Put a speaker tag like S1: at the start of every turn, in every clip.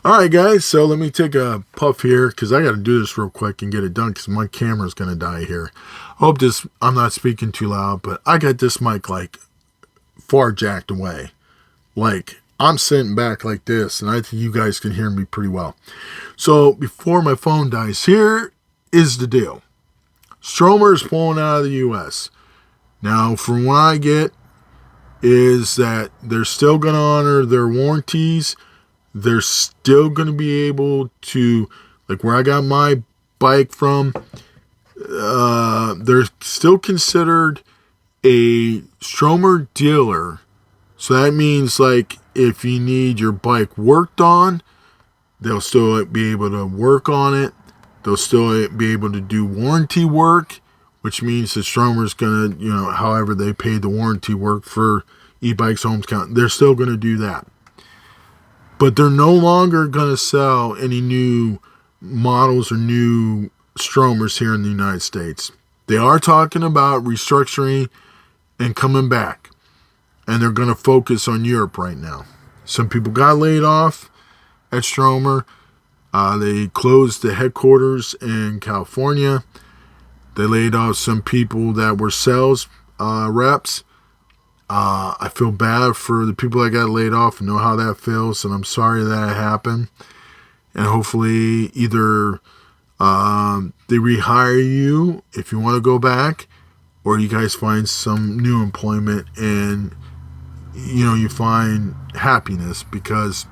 S1: Alright guys, so let me take a puff here because I got to do this real quick and get it done because my camera's going to die here. I hope I'm not speaking too loud, but I got this mic like far jacked away. Like I'm sitting back like this and I think you guys can hear me pretty well. So before my phone dies, here is the deal. Stromer is pulling out of the US. Now from what I get is that they're still going to honor their warranties. They're still going to be able to, like where I got my bike from, they're still considered a Stromer dealer. So that means like if you need your bike worked on, they'll still be able to work on it. They'll still be able to do warranty work, which means the Stromer's going to, however they pay the warranty work for e-bikes homes count, they're still going to do that. But they're no longer going to sell any new models or new Stromers here in the United States. They are talking about restructuring and coming back. And they're going to focus on Europe right now. Some people got laid off at Stromer. They closed the headquarters in California. They laid off some people that were sales reps. I feel bad for the people that got laid off and know how that feels, and I'm sorry that happened. And hopefully either they rehire you if you want to go back, or you guys find some new employment and you find happiness, because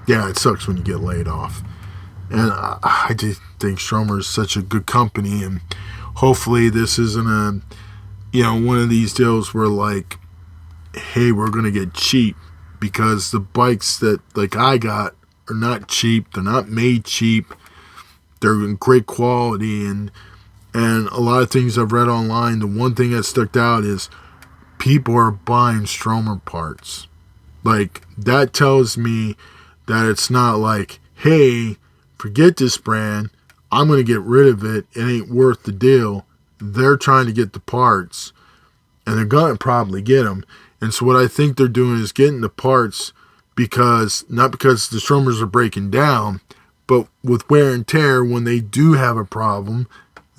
S1: yeah, it sucks when you get laid off. And I just think Stromer is such a good company, and hopefully this isn't one of these deals where like, hey, we're going to get cheap, because the bikes that like I got are not cheap. They're not made cheap. They're in great quality, and a lot of things I've read online, the one thing that stuck out is people are buying Stromer parts. Like that tells me that it's not like, hey, forget this brand, I'm going to get rid of it, it ain't worth the deal. They're trying to get the parts, and they're going to probably get them. And so what I think they're doing is getting the parts not because the Stromers are breaking down, but with wear and tear, when they do have a problem,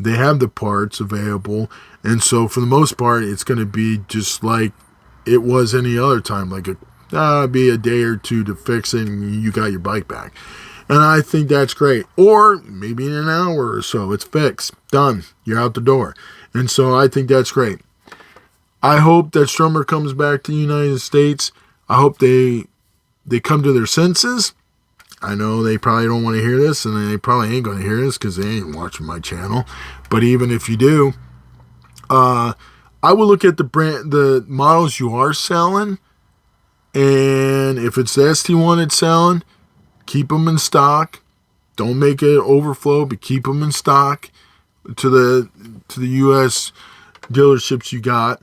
S1: they have the parts available. And so for the most part, it's going to be just like it was any other time, like be a day or two to fix it and you got your bike back. And I think that's great. Or maybe in an hour or so, it's fixed, done, you're out the door. And so I think that's great. I hope that Stromer comes back to the United States. I hope they come to their senses. I know they probably don't want to hear this, and they probably ain't going to hear this because they ain't watching my channel. But even if you do, I will look at the models you are selling, and if it's the ST1 it's selling, keep them in stock. Don't make it overflow, but keep them in stock to the U.S. dealerships you got.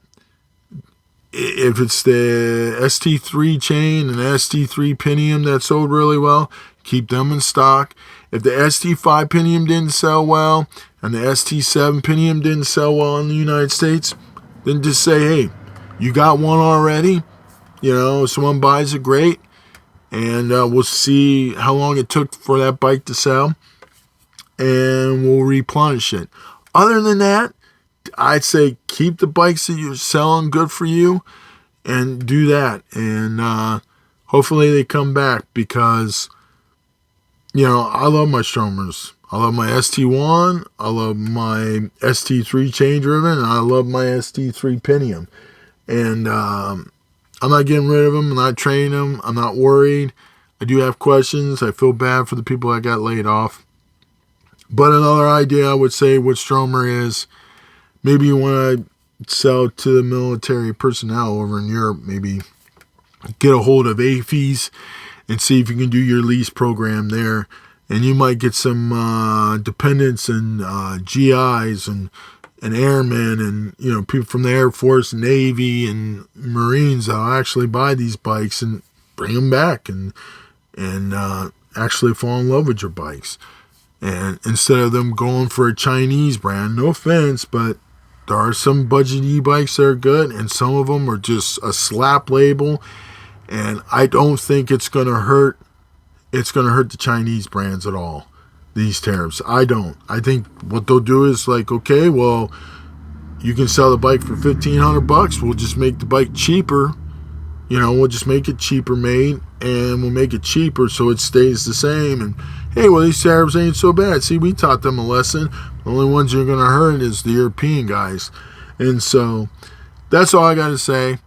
S1: If it's the ST3 chain and ST3 Pinium that sold really well, keep them in stock. If the ST5 Pinium didn't sell well and the ST7 Pinium didn't sell well in the United States, then just say, hey, you got one already. If someone buys it, great. And we'll see how long it took for that bike to sell, and we'll replenish it. Other than that, I'd say keep the bikes that you're selling good for you and do that. And hopefully they come back, because, I love my Stromers. I love my ST1. I love my ST3 chain driven. And I love my ST3 Pinium. And I'm not getting rid of them. I'm not training them. I'm not worried. I do have questions. I feel bad for the people that got laid off. But another idea I would say with Stromer is, maybe you want to sell to the military personnel over in Europe. Maybe get a hold of AFES and see if you can do your lease program there. And you might get some dependents and GIs and airmen and people from the Air Force, Navy, and Marines that'll actually buy these bikes and bring them back and actually fall in love with your bikes. And instead of them going for a Chinese brand, no offense, but there are some budget e-bikes that are good, and some of them are just a slap label. And I don't think it's going to hurt it's going to hurt the Chinese brands at all, these tariffs. I don't. I think what they'll do is like, okay, well, you can sell the bike for $1,500. We'll just make the bike cheaper. We'll just make it cheaper made, and we'll make it cheaper so it stays the same. And hey, well, these tariffs ain't so bad. See, we taught them a lesson. The only ones you're going to hurt is the European guys. And so that's all I got to say.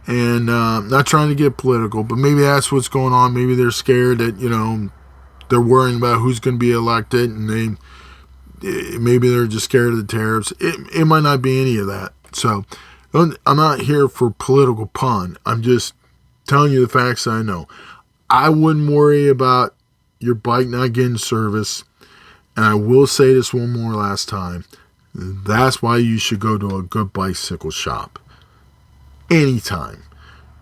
S1: And not trying to get political, but maybe that's what's going on. Maybe they're scared that, they're worrying about who's going to be elected, and maybe they're just scared of the tariffs. It might not be any of that. So I'm not here for political pun. I'm just telling you the facts I know. I wouldn't worry about your bike not getting service. And I will say this one more last time. That's why you should go to a good bicycle shop anytime.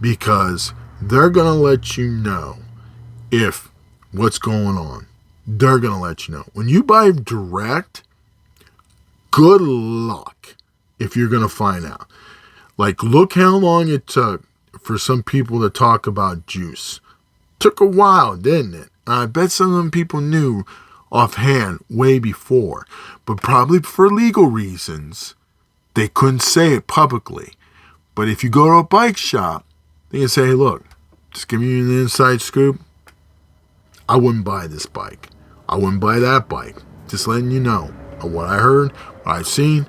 S1: Because they're going to let you know if what's going on. They're going to let you know. When you buy direct, good luck if you're going to find out. Like, look how long it took for some people to talk about juice. Took a while, didn't it? I bet some of them people knew offhand way before. But probably for legal reasons, they couldn't say it publicly. But if you go to a bike shop, they can say, hey, look, just give you the inside scoop. I wouldn't buy this bike. I wouldn't buy that bike. Just letting you know of what I heard, what I've seen,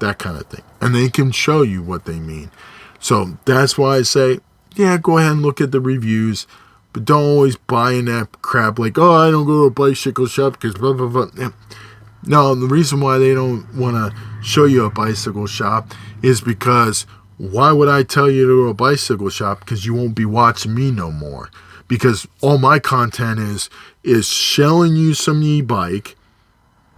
S1: that kind of thing. And they can show you what they mean. So that's why I say, yeah, go ahead and look at the reviews. But don't always buy in that crap like, oh, I don't go to a bicycle shop because blah, blah, blah. No, the reason why they don't want to show you a bicycle shop is because why would I tell you to go to a bicycle shop? Because you won't be watching me no more. Because all my content is selling you some e-bike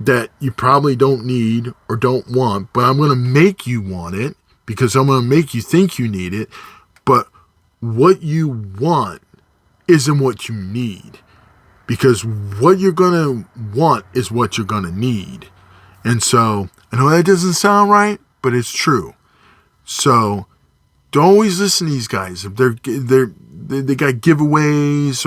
S1: that you probably don't need or don't want, but I'm going to make you want it because I'm going to make you think you need it. But what you want isn't what you need, because what you're going to want is what you're going to need. And so I know that doesn't sound right, but it's true. So don't always listen to these guys. If they got giveaways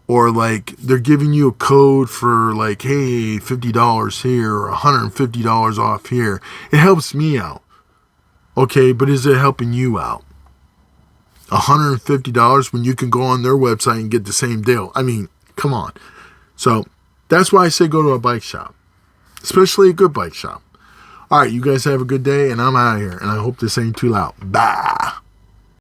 S1: or like they're giving you a code for like, hey, $50 here or $150 off here. It helps me out. Okay, but is it helping you out? $150 when you can go on their website and get the same deal. I mean, come on. So that's why I say go to a bike shop, especially a good bike shop. All right, you guys have a good day, and I'm out of here. And I hope this ain't too loud. Bye.